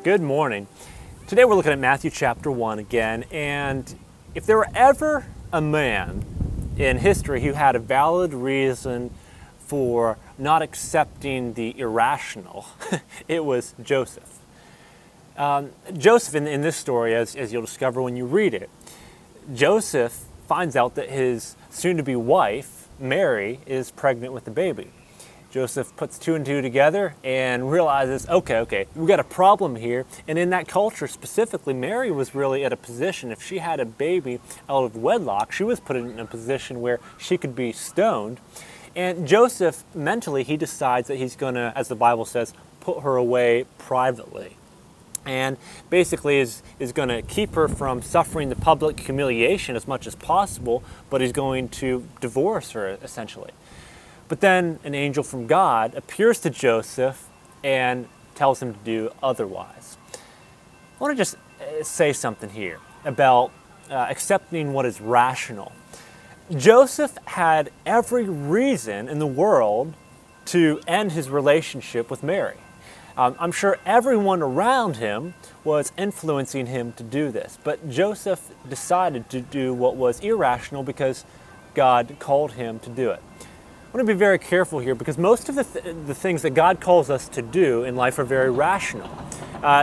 Good morning. Today we're looking at Matthew chapter 1 again, and if there were ever a man in history who had a valid reason for not accepting the irrational, it was Joseph. Joseph, in this story, as you'll discover when you read it, Joseph finds out that his soon-to-be wife, Mary, is pregnant with a baby. Joseph puts two and two together and realizes, okay, we've got a problem here. And in that culture specifically, Mary was really at a position, if she had a baby out of wedlock, she was put in a position where she could be stoned. And Joseph, mentally, he decides that he's going to, as the Bible says, put her away privately. And basically is going to keep her from suffering the public humiliation as much as possible, but he's going to divorce her, essentially. But then an angel from God appears to Joseph and tells him to do otherwise. I want to just say something here about accepting what is rational. Joseph had every reason in the world to end his relationship with Mary. I'm sure everyone around him was influencing him to do this, but Joseph decided to do what was irrational because God called him to do it. I want to be very careful here because most of the things that God calls us to do in life are very rational.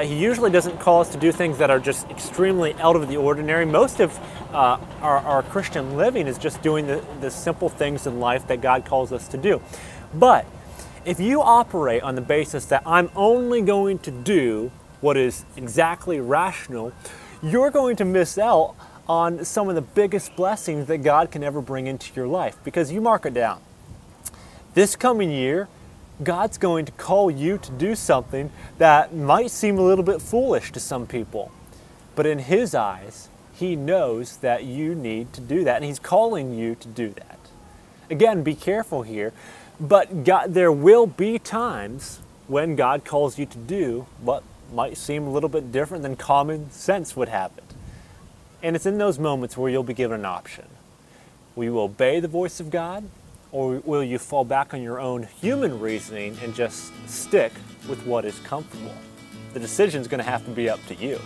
He usually doesn't call us to do things that are just extremely out of the ordinary. Most of our Christian living is just doing the simple things in life that God calls us to do. But if you operate on the basis that I'm only going to do what is exactly rational, you're going to miss out on some of the biggest blessings that God can ever bring into your life. Because you mark it down. This coming year, God's going to call you to do something that might seem a little bit foolish to some people. But in His eyes, He knows that you need to do that, and He's calling you to do that. Again, be careful here, but there will be times when God calls you to do what might seem a little bit different than common sense would have it. And it's in those moments where you'll be given an option. Will you obey the voice of God? Or will you fall back on your own human reasoning and just stick with what is comfortable? The decision is going to have to be up to you.